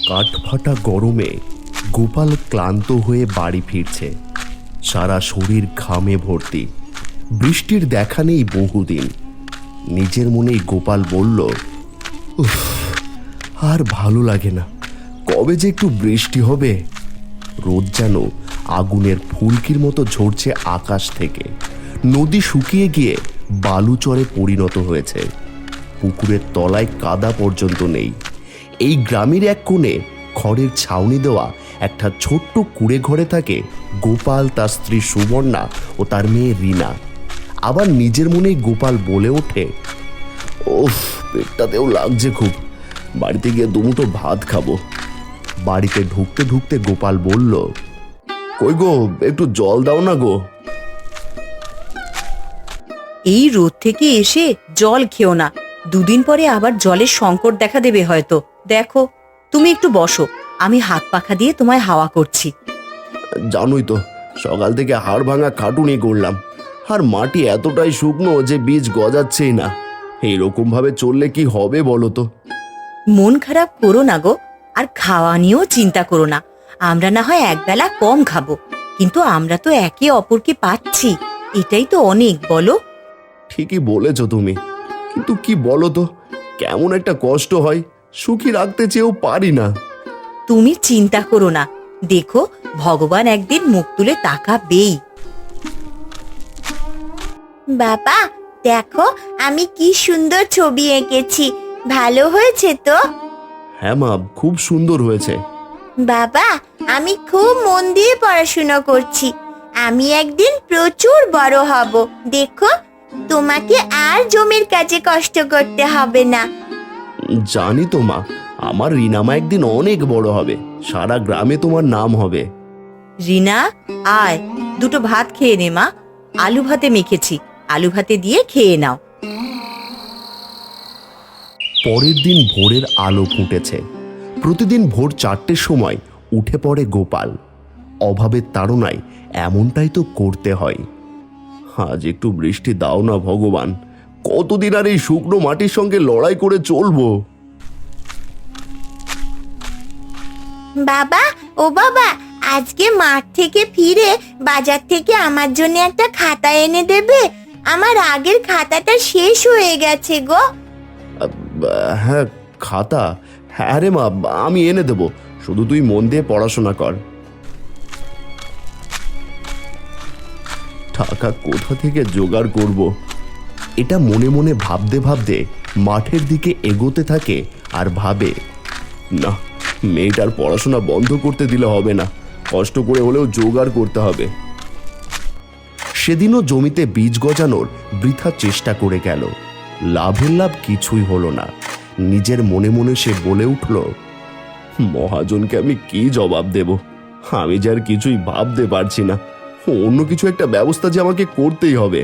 কাঠফাটা গরমে গোপাল ক্লান্ত হয়ে বাড়ি ফিরছে। সারা শরীর ঘামে ভর্তি। বৃষ্টির দেখা নেই বহুদিন। নিজের মনেই গোপাল বলল, উফ, আর ভালো লাগে না, কবে যে একটু বৃষ্টি হবে। রোদ যেন আগুনের ফুলকির মতো ঝরছে আকাশ থেকে। নদী শুকিয়ে গিয়ে বালুচরে পরিণত হয়েছে। পুকুরের তলায় কাদা পর্যন্ত নেই। এই গ্রামের এক কোণে খড়ের ছাউনি দেওয়া একটা ছোট্ট কুঁড়ে ঘরে থাকে গোপাল, তার স্ত্রী সুবর্ণা ও তার মেয়ে রিনা। আবার নিজের মনেই গোপাল বলে ওঠে, ওফ, পেটটাতেও লাগছে খুব, বাড়িতে গিয়ে দুমুঠো ভাত খাবো। বাড়িতে ঢুকতে ঢুকতে গোপাল বলল, কই গো, একটু জল দাও না গো। এই রোদ থেকে এসে জল খেও না, দুদিন পরে আবার জলের সংকট দেখা দেবে হয়তো। দেখো, তুমি একটু বসো, আমি হাত পাখা দিয়ে তোমায় হাওয়া করছি। জানোই তো, সকাল থেকে হাড় ভাঙা খাটুনি করলাম, আর মাটি এতটাই শুকনো যে বীজ গজাচ্ছেই না। এইরকম ভাবে চললে কি হবে বলো তো? মন খারাপ করো না গো, আর খাওয়া নিয়েও চিন্তা করো না। আমরা না হয় একবেলা কম খাবো, কিন্তু আমরা তো একে অপরকে পাচ্ছি, এটাই তো অনেক, বলো? ঠিকই বলেছ তুমি, কিন্তু কি বলো তো, কেমন একটা কষ্ট হয়, সুখী রাখতে চেয়েও পারি না। তুমি চিন্তা করো না, দেখো ভগবান একদিন মুখ তুলে তাকাবেই। বাবা দেখো, আমি কি সুন্দর ছবি এঁকেছি, ভালো হয়েছে তো? হ্যাঁ মা, খুব সুন্দর হয়েছে। বাবা আমি খুব মন দিয়ে পড়াশোনা করছি, আমি একদিন প্রচুর বড় হব, দেখো তোমাকে আর জমির কাজে কষ্ট করতে হবে না। জানি তো মা, আমার রিনামা একদিন অনেক বড় হবে, সারা গ্রামে তোমার নাম হবে। রিনা, আয় দুটো ভাত খেয়ে নে মা, আলু ভাতে মেখেছি, আলু ভাতে দিয়ে খেয়ে নাও। পরের দিন ভোরের আলো ফুটেছে। প্রতিদিন ভোর 4টের সময় উঠে পড়ে গোপাল। অভাবের তাড়নায় এমনটাই তো করতে হয়। আজ একটু বৃষ্টি দাও না ভগবান, কতদিন আর এই শুকনো মাটির সঙ্গে লড়াই করে চলবো। বাবা, ও বাবা, আজকে মাঠ থেকে ফিরে বাজার থেকে আমার জন্য একটা খাতা এনে দেবে? আমার আগের খাতাটা শেষ হয়ে গেছে গো। হ্যাঁ, খাতা? হ্যাঁ রে মা, আমি এনে দেবো, শুধু তুই মন দিয়ে পড়াশোনা কর। টাকা কোথা থেকে জোগাড় করব, এটা মনে মনে ভাবতে ভাবতে মাঠের দিকে এগোতে থাকে আর ভাবে, না, মেয়েটার পড়াশোনা বন্ধ করতে দিলে হবে না, কষ্ট করে হলেও জোগাড় করতে হবে। সেদিনও জমিতে বীজ গজানোর বৃথা চেষ্টা করে গেল, লাভের লাভ কিছুই হলো না। নিজের মনে মনে সে বলে উঠল, মহাজনকে আমি কি জবাব দেব, আমি যে আর কিছুই ভাবতে পারছি না, অন্য কিছু একটা ব্যবস্থা যে আমাকে করতেই হবে।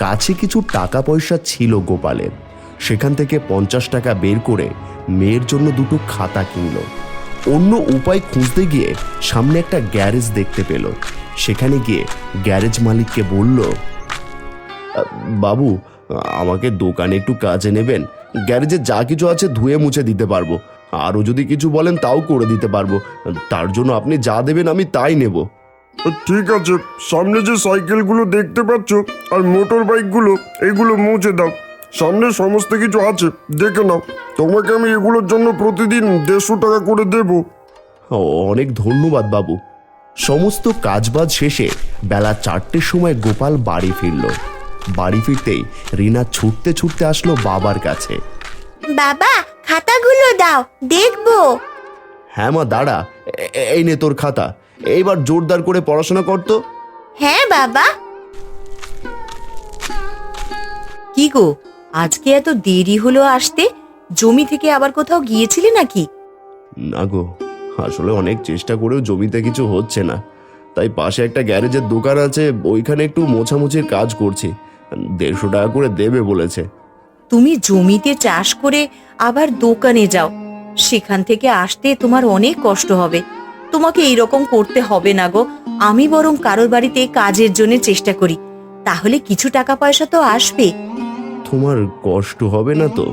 কাছে কিছু টাকা পয়সা ছিল গোপালের, সেখান থেকে 50 টাকা বের করে মেয়ের জন্য দুটো খাতা কিনল। অন্য উপায় খুঁজতে গিয়ে সামনে একটা গ্যারেজ দেখতে পেল। সেখানে গিয়ে গ্যারেজ মালিককে বলল, বাবু, আমাকে দোকানে একটু কাজে নেবেন, গ্যারেজে যা কিছু আছে ধুয়ে মুছে দিতে পারবো, আরও যদি কিছু বলেন তাও করে দিতে পারবো, তার জন্য আপনি যা দেবেন আমি তাই নেব। ঠিক আছে, সামনে যে সাইকেলগুলো দেখতে পাচ্ছ আর মোটর বাইকগুলো, এগুলো মুছে দাও। সামনে সমস্ত কিছু আছে, দেখে নাও। তোমাকে আমি এগুলোর জন্য প্রতিদিন 150 টাকা করে দেব। অনেক ধন্যবাদ বাবু। সমস্ত কাজবাজ শেষে বেলা 4টের সময় গোপাল বাড়ি ফিরল। বাড়ি ফিরতেই রিনা ছুটতে ছুটতে আসলো বাবার কাছে। বাবা খাতাগুলো দাও, দেখবো। হ্যাঁ মা, দাঁড়া, এই নে তোর খাতা, এইবার জোরদার করে পড়াশোনা করতো। হ্যাঁ বাবা। কি গো, আজকে এত দেরি হলো আসতে? জমি থেকে আবার কোথাও গিয়েছিলে নাকি? না গো, আসলে অনেক চেষ্টা করেও জমিতে কিছু হচ্ছে না, তাই পাশে একটা গ্যারেজের দোকান আছে, ওইখানে একটু মোছামুছির কাজ করছি, 150 টাকা করে দেবে বলেছে। তুমি জমিতে চাষ করে আবার দোকানে যাও, সেখান থেকে আসতে তোমার অনেক কষ্ট হবে। তোমাকে এইরকম করতে হবে না গো, আমি বরং কারোর বাড়িতে কাজের জন্য চেষ্টা করি, তাহলে কিছু টাকা পয়সা তো আসবে। তোমার কষ্ট হবে না তো?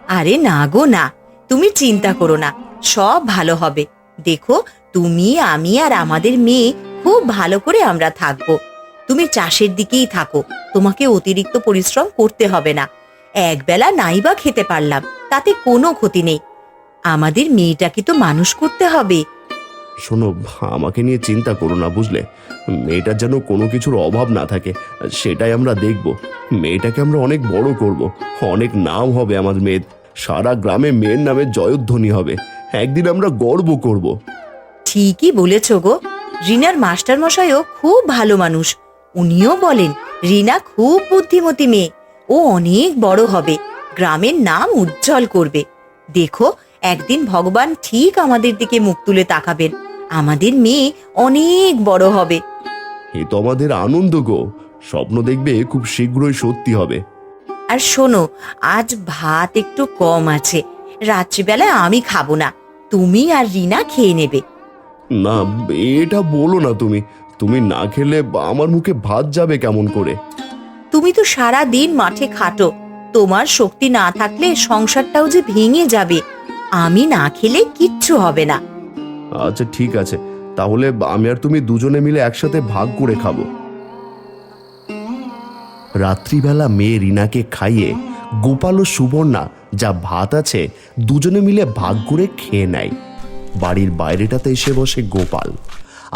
আরে না গো না, তুমি চিন্তা করো না, সব ভালো হবে। দেখো, তুমি, আমি আর আমাদের মেয়ে খুব ভালো করে আমরা থাকবো। তুমি চাষের দিকেই থাকো, তোমাকে অতিরিক্ত পরিশ্রম করতে হবে না। একবেলা নাইবা খেতে পারলাম, তাতে কোনো ক্ষতি নেই। আমাদের মেয়েটাকে তো মানুষ করতে হবে। শোনো, আমাকে নিয়ে চিন্তা করো না, বুঝলে? মেয়েটার যেন কোনো কিছুর অভাব না থাকে, সেটাই আমরা দেখব। মেয়েটাকে আমরা অনেক বড় করব, অনেক নাম হবে আমার মেয়ের। সারা গ্রামে মেয়ের নামে জয়ধ্বনি হবে। একদিন আমরা গর্ব করব। ঠিকই বলেছ গো। রিনার মাস্টার মশাইও খুব ভালো মানুষ। উনিও বলেন রিনা খুব বুদ্ধিমতী মেয়ে, ও অনেক বড় হবে, গ্রামের নাম উজ্জ্বল করবে। দেখো, একদিন ভগবান ঠিক আমাদের দিকে মুখ তুলে তাকাবেন, আমাদের মেয়ে অনেক বড় হবে। এ তো আমাদের আনন্দ গো। স্বপ্ন দেখবে খুব শীঘ্রই সত্যি হবে। আর শোনো, আজ ভাত একটু কম আছে, রাত্রিবেলায় আমি খাবো না, তুমি আর রিনা খেয়ে নেবে। না, এটা বলো না তুমি। তুমি না খেলে আমার মুখে ভাত যাবে কেমন করে? তুমি তো সারা দিন মাঠে খাটো, তোমার শক্তি না থাকলে সংসারটাও যে ভেঙে যাবে। আমি না খেলে কিচ্ছু হবে না। আচ্ছা ঠিক আছে, তাহলে আমি আর তুমি দুজনে মিলে একসাথে ভাগ করে খাবো। রাত্রিবেলা মেয়ে রিনাকে খাইয়ে গোপাল ও সুবর্ণা যা ভাত আছে দুজনে মিলে ভাগ করে খেয়ে নেয়। বাড়ির বাইরেটাতে এসে বসে গোপাল।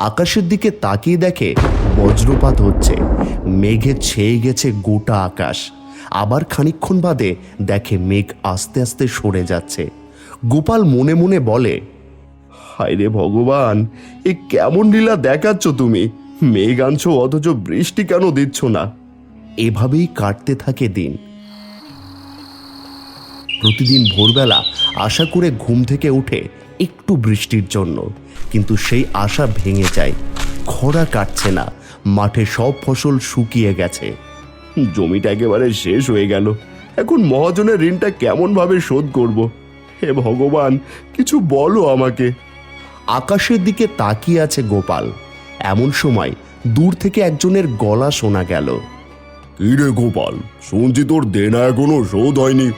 আকাশের দিকে তাকিয়ে দেখে বজ্রপাত হচ্ছে, মেঘে ছেয়ে গেছে গোটা আকাশ। আবার খানিকক্ষণ বাদে দেখে মেঘ আস্তে আস্তে সরে যাচ্ছে। গোপাল মনে মনে বলে, হায় রে ভগবান, এ কেমন লীলা দেখাচ্ছ তুমি? মেঘ আনছো অথচ বৃষ্টি কেন দিচ্ছ না? এভাবেই কাটতে থাকে দিন। প্রতিদিন ভোরবেলা আশা করে ঘুম থেকে উঠে একটু বৃষ্টির জন্য, কিন্তু সেই আশা ভেঙে যায়। খরা কাটছে না, মাঠে সব ফসল শুকিয়ে গেছে। জমিটা একেবারে শেষ হয়ে গেল। এখন মহাজনের ঋণটা কেমন ভাবে শোধ করব? হে ভগবান, কিছু বলো আমাকে। আকাশের দিকে তাকিয়ে আছে গোপাল। এমন সময় দূর থেকে একজনের গলা শোনা গেল। কি রে গোপাল, শুনছি তোর দেনা এখনো শোধ হয়নি।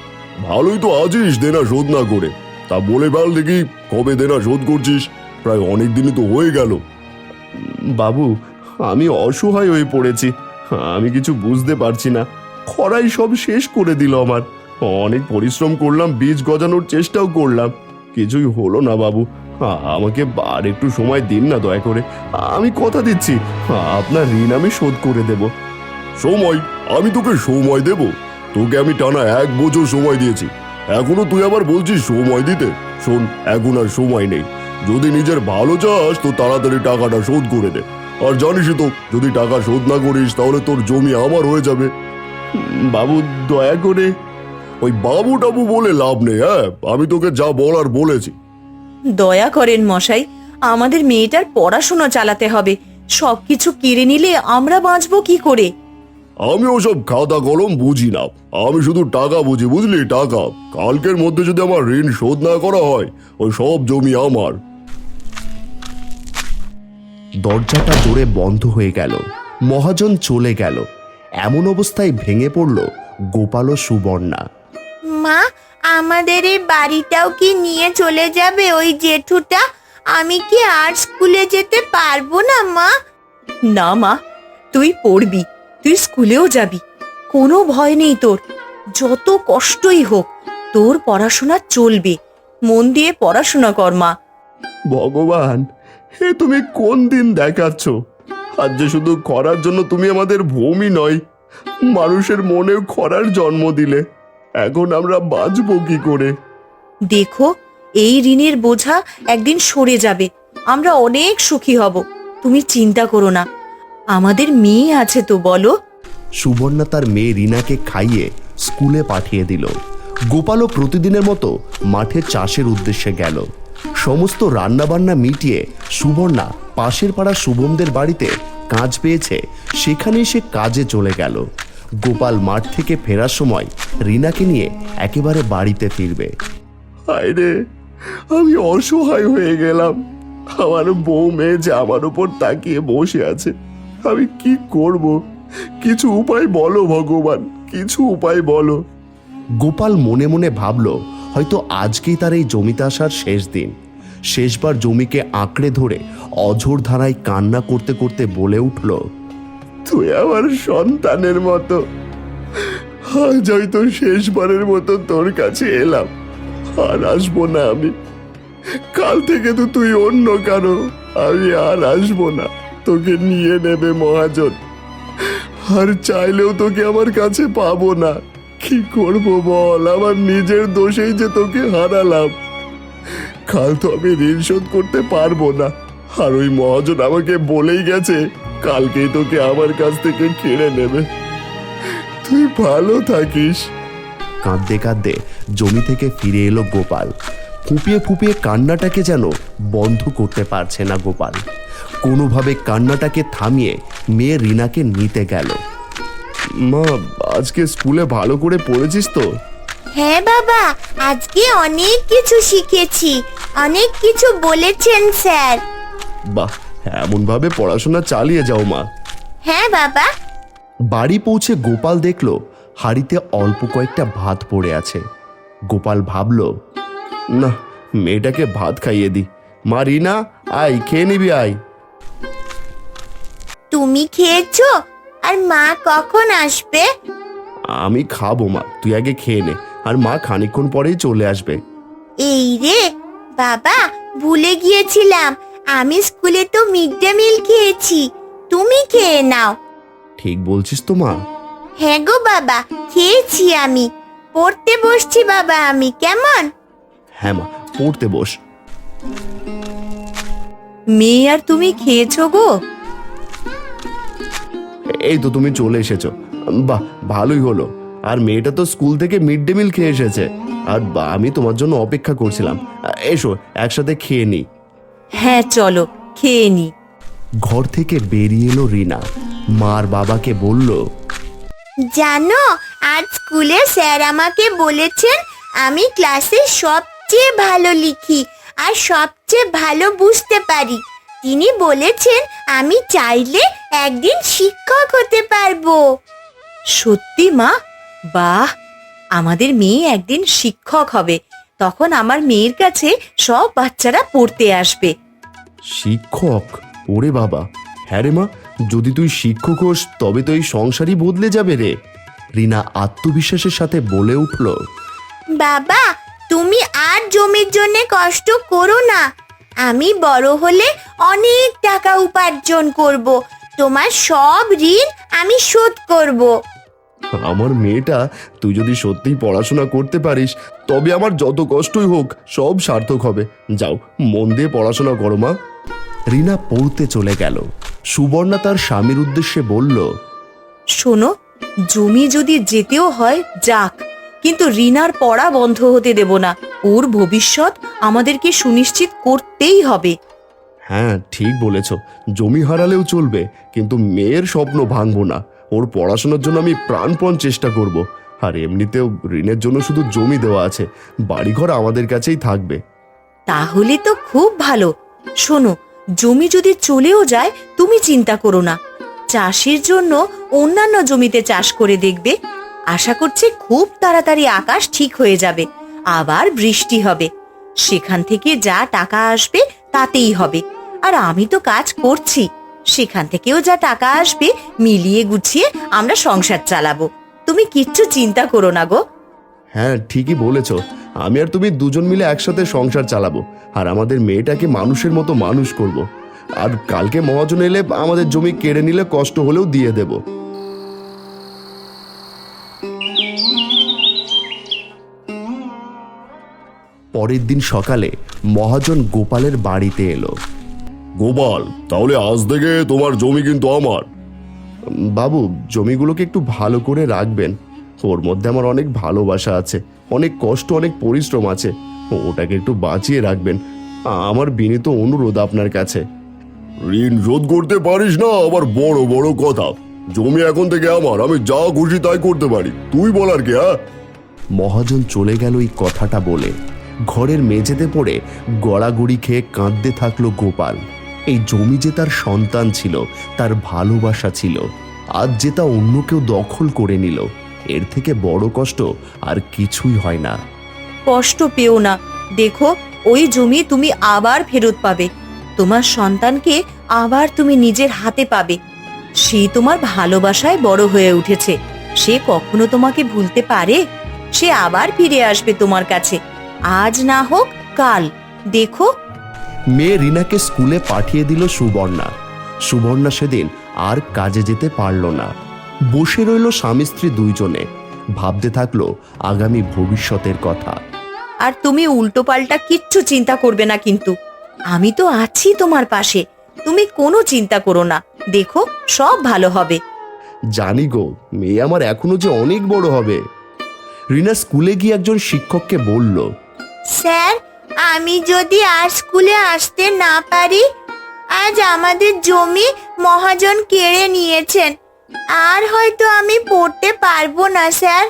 ভালোই তো আছিস দেনা শোধ না করে। তা বলে বল দেখি, কবে দেনা শোধ করছিস? প্রায় অনেক দিনই তো হয়ে গেল। বাবু, আমি অসহায় হয়ে পড়েছি। আমি কিছু বুঝতে পারছি না। খরাই সব শেষ করে দিল আমার। অনেক পরিশ্রম করলাম, বীজ গজানোর চেষ্টাও করলাম, কিছুই হলো না বাবু। আমাকে আর একটু সময় দিন না দয়া করে। আমি কথা দিচ্ছি, আপনার ঋণ আমি শোধ করে দেব। সময়? আমি তোকে সময় দেব? তোকে আমি টানা 1 বছর সময় দিয়েছি, এখনো তুই আবার বলছিস সময় দিতে? শোন, এখন আর সময় নেই। যদি নিজের ভালো চাস তো তাড়াতাড়ি টাকাটা শোধ করে দে। আর জানিসই তো, যদি টাকা শোধ না করিস তাহলে তোর জমি আমার হয়ে যাবে। বাবু দয়া করে। ওই বাবু টাবু বলে লাভ নেই। হ্যাঁ, আমি তোকে যা বলার বলেছি। দয়া করেন মশাই, আমাদের মেয়েটার পড়াশোনা চালাতে হবে। সবকিছু কেড়ে নিলে আমরা বাঁচবো কি করে? আমি ওসব খাতা কলম বুঝি না, আমি শুধু টাকা বুঝি, বুঝলি? টাকা। কালকের মধ্যে যদি আমার ঋণ শোধ না করা হয়, ওই সব জমি আমার। দরজাটা জোরে বন্ধ হয়ে গেল। মহাজন চলে গেল। এমন অবস্থায় ভেঙে পড়ল গোপাল ও সুবর্ণা। মা, আমাদের এই বাড়িটাও কি নিয়ে চলে যাবে ওই জেঠুটা? আমি কি আর স্কুলে যেতে পারবো না মা? না মা, তুই পড়বি, তুই স্কুলেও যাবি, কোনো ভয় নেই তোর। যত কষ্টই হোক, তোর পড়াশোনা চলবে। মন দিয়ে পড়াশোনা কর মা। ভগবান, হে তুমি কোন দিন দেখাচ্ছ? আজ যে শুধু খরার জন্য তুমি আমাদের ভূমি নয়, মানুষের মনেও খরার জন্ম দিলে। এখন আমরা বাঁচবো কি করে? দেখো, এই ঋণের বোঝা একদিন সরে যাবে, আমরা অনেক সুখী হব। তুমি চিন্তা করো না, আমাদের মেয়ে আছে তো, বলো। সুবর্ণা তার মেয়ে রিনাকে খাইয়ে স্কুলে পাঠিয়ে দিল। গোপালও প্রতিদিনের মতো মাঠে চাষের উদ্দেশ্যে গেল। সমস্ত রান্নাবান্না মিটিয়ে সুবর্ণা পাশের পাড়া শুভমদের বাড়িতে কাজ পেয়েছে, সেখানেই সে কাজে চলে গেল। গোপাল মাঠ থেকে ফেরার সময় রিনাকে নিয়ে একেবারে বাড়িতে ফিরবে। হায় রে, আমি অসহায় হয়ে গেলাম। আমার বউ মেয়ে যে আমার উপর তাকিয়ে বসে আছে, আমি কি করব? কিছু উপায় বলো ভগবান, কিছু উপায় বলো। গোপাল মনে মনে ভাবল হয়তো আজকেই তার এই জমিতে আসার শেষ দিন। শেষবার জমিকে আঁকড়ে ধরে অঝোর ধারায় কান্না করতে করতে বলে উঠল, তুই আমার সন্তানের মতো, আজ হয়তো শেষবারের মতো তোর কাছে এলাম, আর আসবো না আমি। কাল থেকে তো তুই অন্য কারো, আমি আর আসবো না। তোকে নিয়ে নেবে মহাজন, আর চাইলেও তোকে আমার কাছে পাবো না। কি করব বল, আমার নিজের দোষেই যে তোকে হারালাম। কাল তো আমি ঋণ শোধ করতে পারবো না, আর ওই মহাজন আমাকে বলেই গেছে কালকেই তোকে আমার কাছ থেকে কেড়ে নেবে। তুই ভালো থাকিস। কাঁদতে কাঁদতে জমি থেকে ফিরে এলো গোপাল। ফুপিয়ে ফুপিয়ে কান্নাটাকে যেন বন্ধ করতে পারছে না গোপাল। কোনোভাবে কান্নাটাকে থামিয়ে মেয়ে রিনাকে নিতে গেল। মা, আজকে স্কুলে ভালো করে পড়েছিস তো? হ্যাঁ বাবা, আজকে অনেক কিছু শিখেছি, অনেক কিছু বলেছেন স্যার। বাহ, এমনভাবে পড়াশোনা চালিয়ে যাও মা। হ্যাঁ বাবা। বাড়ি পৌঁছে গোপাল দেখল হাঁড়িতে অল্প কয়েকটা ভাত পড়ে আছে। গোপাল ভাবল, না, মেয়েটাকে ভাত খাইয়ে দি। মা রিনা, আয় খেয়ে নিবি, আয়। তুমি খেয়েছো? আর মা কখন আসবে? আমি খাবো মা, তুই আগে খেয়ে নে, আর মা খানিকক্ষণ পরেই চলে আসবে। এই রে বাবা, ভুলে গিয়েছিলাম, আমি স্কুলে তো মিড ডে মিল খেয়েছি, তুমি খেয়ে নাও। ঠিক বলছিস তো মা? হ্যাঁ গো বাবা, খেয়েছি আমি। পড়তে বসছি বাবা আমি, কেমন? হ্যাঁ মা, পড়তে বস। মেয়ে আর তুমি খেয়েছো গো? এই তো তুমি চলে এসেছো, বাহ, ভালোই হলো। আর মেয়েটা তো স্কুল থেকে মিড ডে মিল খেয়ে এসেছে, আর আমি তোমার জন্য অপেক্ষা করছিলাম। এসো একসাথে খেয়ে নিই। হ্যাঁ চলো খেয়ে নি। ঘর থেকে বেরিয়ে এলো রিনা, মার বাবাকে বলল, জানো, আজ স্কুলে স্যার আমাকে বলেছেন আমি ক্লাসে সবচেয়ে ভালো লিখি আর সবচেয়ে ভালো বুঝতে পারি। তিনি বলেছেন আমি চাইলে একদিন শিক্ষক হতে পারবো। সত্যি মা? বাহ, আমাদের মেয়ে একদিন শিক্ষক হবে, তখন আমার মেয়ের কাছে সব বাচ্চারা পড়তে আসবে। শিক্ষক? ওরে বাবা, হ্যাঁ রে মা, যদি তুই শিক্ষক হোস তবে তো এই সংসারই বদলে যাবে রে। রিনা আত্মবিশ্বাসের সাথে বলে উঠল, বাবা, তুমি আর জমির জন্য কষ্ট করো না, আমি বড় হলে অনেক টাকা উপার্জন করব, তোমার সব ঋণ আমি শোধ করব। আমার মেয়েটা, তুই যদি সত্যিই পড়াশোনা করতে পারিস তবে আমার যত কষ্টই হোক সব সার্থক হবে। যাও, মন দিয়ে পড়াশোনা করো মা। রিনা পড়তে চলে গেল। সুবর্ণা তার স্বামীর উদ্দেশ্যে বলল, শোনো, জমি যদি যেতেও হয় যাক, কিন্তু রিনার পড়া বন্ধ হতে দেব না। ওর ভবিষ্যৎ আমাদেরকে সুনিশ্চিত করতেই হবে। হ্যাঁ ঠিক বলেছ, জমি হারালেও চলবে, কিন্তু মেয়ের স্বপ্ন ভাঙবো না। ওর পড়াশোনার জন্য আমি প্রাণপণ চেষ্টা করব। আর এমনিতেও ঋণের জন্য শুধু জমি দেওয়া আছে, বাড়িঘর আমাদের কাছেই থাকবে। তাহলে তো খুব ভালো। শোনো, জমি যদি চলেও যায় তুমি চিন্তা করো না, চাষের জন্য অন্যান্য জমিতে চাষ করে দেখবে। আশা করছি খুব তাড়াতাড়ি আকাশ ঠিক হয়ে যাবে, আবার বৃষ্টি হবে, সেখান থেকে যা টাকা আসবে তাতেই হবে। আর আমি তো কাজ করছি, সেখান থেকেও যা টাকা আসবে মিলিয়ে গুছিয়ে আমরা সংসার চালাবো। তুমি কিচ্ছু চিন্তা করো না গো। হ্যাঁ ঠিকই বলেছ, আমি আর তুমি দুজন মিলে একসাথে সংসার চালাবো, আর আমাদের মেয়েটাকে মানুষের মতো মানুষ করব। আর কালকে মহাজন এলে আমাদের জমি কেড়ে নিলে কষ্ট হলেও দিয়ে দেব। পরের দিন সকালে মহাজন গোপালের বাড়িতে এলো। গোপাল, তাহলে আজ থেকে তোমার জমি কিন্তু আমার। বাবু, জমিগুলোকে একটু ভালো করে রাখবেন, ওর মধ্যে আমার অনেক ভালোবাসা আছে, অনেক কষ্ট, অনেক পরিশ্রম আছে, ওটাকে একটু বাঁচিয়ে রাখবেন। আমার বিনীত অনুরোধ আপনার কাছে। ঋণ শোধ করতে পারিস না আবার বড় বড় কথা। জমি এখন থেকে আমার, আমি যা খুশি তাই করতে পারি, তুই বলার কি? হ্যাঁ, মহাজন চলে গেল এই কথাটা বলে। ঘরের মেঝেতে পড়ে গড়াগড়ি খেয়ে কাঁদতে থাকলো গোপাল। এই জমি যে তার সন্তান ছিল, তার ভালোবাসা ছিল, আজ যে তা অন্য কেউ দখল করে নিল, এর থেকে বড় কষ্ট আর কিছুই হয় না। কষ্ট পেও না, দেখো ওই জমি তুমি আবার ফেরত পাবে। তোমার সন্তানকে আবার তুমি নিজের হাতে পাবে। সে তোমার ভালোবাসায় বড় হয়ে উঠেছে, সে কখনো তোমাকে ভুলতে পারে? সে আবার ফিরে আসবে তোমার কাছে, আজ না হোক কাল, দেখো। মেয়ে রিনাকে স্কুলে পাঠিয়ে দিল সুবর্ণা। সুবর্ণা সেদিন আর কাজে যেতে পারল না। বসে রইল স্বামী স্ত্রী দুইজনে, ভাবতে থাকলো আগামী ভবিষ্যতের কথা। আর তুমি উল্টো পাল্টা কিচ্ছু চিন্তা করবে না, কিন্তু আমি তো আছি তোমার পাশে, তুমি কোনো চিন্তা করো না, দেখো সব ভালো হবে। জানি গো, মেয়ে আমার এখনো যে অনেক বড় হবে। রিনা স্কুলে গিয়ে একজন শিক্ষককে বলল, স্যার, আমি যদি আর স্কুলে আসতে না পারি, আজ আমাদের জমি মহাজন কেড়ে নিয়েছেন, আর হয়তো আমি পড়তে পারবো না স্যার।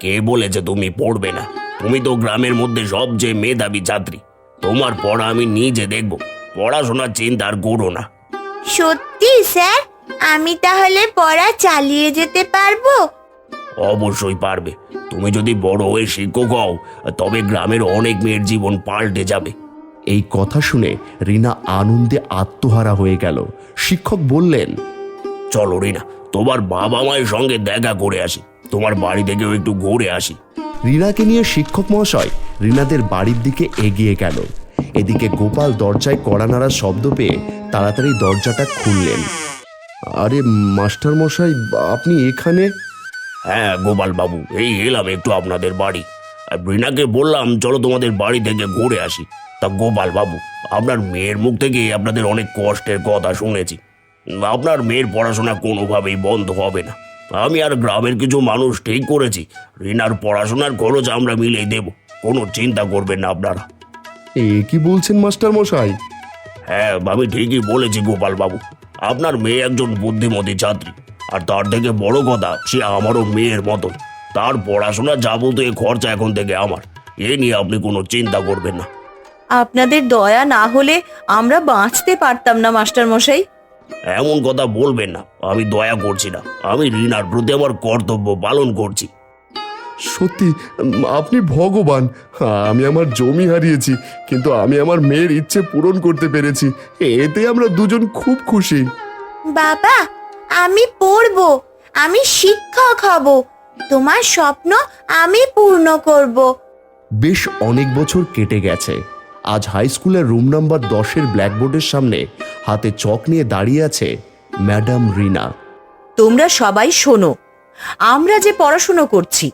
কে বলেছে তুমি পড়বে না? তুমি তো গ্রামের মধ্যে সবচেয়ে মেধাবী ছাত্রী। তোমার পড়া আমি নিজে দেখব, পড়াশোনার চিন্তা আর করো না। সত্যি স্যার? আমি তাহলে পড়া চালিয়ে যেতে পারবো? অবশ্যই পারবে। তুমি যদি বড় হয়ে শিক্ষক হও, তবে গ্রামের অনেক মেয়ের জীবন পাল্টে যাবে। এই কথা শুনে রিনা আনন্দে আত্মহারা হয়ে গেল। শিক্ষক বললেন, চলো রিনা, তোমার বাবা মায়ের সঙ্গে দেখা করে আসি, তোমার বাড়ি থেকেও একটু ঘুরে আসি। রিনাকে নিয়ে শিক্ষক মহাশয় রিনাদের বাড়ির দিকে এগিয়ে গেল। এদিকে গোপাল দরজায় কড়া নাড়ার শব্দ পেয়ে তাড়াতাড়ি দরজাটা খুললেন। আরে মাস্টার মশাই, আপনি এখানে? হ্যাঁ গোপাল বাবু, এই এলাম একটু আপনাদের বাড়ি। আর রিনাকে বললাম চলো তোমাদের বাড়ি থেকে ঘুরে আসি। তা গোপাল বাবু, আপনার মেয়ের মুখ থেকে আপনাদের অনেক কষ্টের কথা শুনেছি। আপনার মেয়ের পড়াশোনা কোনোভাবেই বন্ধ হবে না। আমি আর গ্রামের কিছু মানুষ ঠিক করেছি, রিনার পড়াশোনার খরচ আমরা মিলেই দেব, কোনো চিন্তা করবেন না আপনারা। এ কি বলছেন মাস্টার মশাই? হ্যাঁ, আমি ঠিকই বলেছি গোপাল বাবু। আপনার মেয়ে একজন বুদ্ধিমতী ছাত্রী, আর তার থেকে বড় কথা, সে আমারও মেয়ের মতন। তার পড়াশোনার যাবতীয় খরচা এখন থেকে আমার, এ নিয়ে আপনি কোনো চিন্তা করবেন না। আপনাদের দয়া না হলে আমরা বাঁচতে পারতাম না মাস্টার মশাই। এমন কথা বলবেন না, আমি দয়া করছি না, আমি রিনার প্রতি আমার কর্তব্য পালন করছি। সত্যি আপনি ভগবান। আমি আমার জমি হারিয়েছি, কিন্তু আমি আমার মেয়ের ইচ্ছে পূরণ করতে পেরেছি, এতে আমরা দুজন খুব খুশি। বাবা, আমি পড়বো, আমি শিক্ষক হব, তোমার স্বপ্ন আমি পূর্ণ করব। বেশ অনেক বছর কেটে গেছে। আজ হাই স্কুলের রুম নাম্বার 10-এর ব্ল্যাকবোর্ডের সামনে হাতে চক নিয়ে দাঁড়িয়ে আছে ম্যাডাম রিনা। তোমরা সবাই শোনো, আমরা যে পড়াশোনা করছি,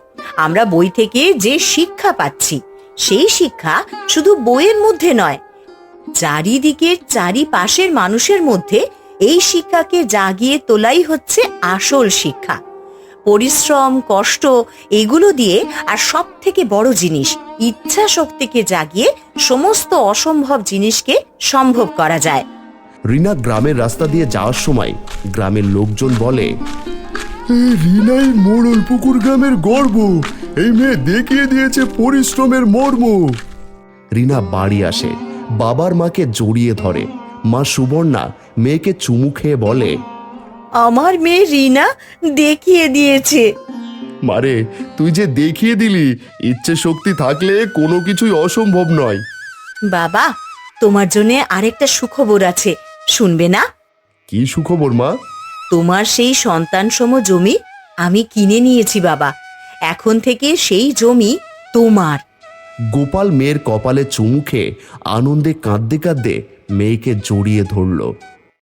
আমরা বই থেকে যে শিক্ষা পাচ্ছি, সেই শিক্ষা শুধু বইয়ের মধ্যে নয়, চারিদিকের চারিপাশের মানুষের মধ্যে এই শিক্ষাকে জাগিয়ে তোলাই হচ্ছে আসল শিক্ষা। পরিশ্রম, কষ্ট, এগুলো দিয়ে, আর সব থেকে বড় জিনিস, ইচ্ছা শক্তিকে জাগিয়ে সমস্ত অসম্ভব জিনিসকে সম্ভব করা যায়। রিনা গ্রামের রাস্তা দিয়ে যাওয়ার সময় গ্রামের লোকজন বলে, রিনাই মোড়ল পুকুর গ্রামের গর্ব, এই মেয়ে দেখিয়ে দিয়েছে পরিশ্রমের মর্ম। রিনা বাড়ি আসে, বাবার মাকে জড়িয়ে ধরে। মা সুবর্ণা মেয়েকে চুমু খেয়ে বলে, আমার মেয়ে রিনা দেখিয়ে দিয়েছে। মারে, তুই যে দেখিয়ে দিলি, ইচ্ছে শক্তি থাকলে কোনো কিছুই অসম্ভব নয়। বাবা, তোমার জন্য আরেকটা সুখবর আছে, শুনবে না? কি সুখবর মা? তোমার সেই সন্তানসম জমি আমি কিনে নিয়েছি বাবা, এখন থেকে সেই জমি তোমার। গোপাল মেয়ের কপালে চুমু খেয়ে আনন্দে কাঁদতে কাঁদতে মেয়েকে জড়িয়ে ধরল।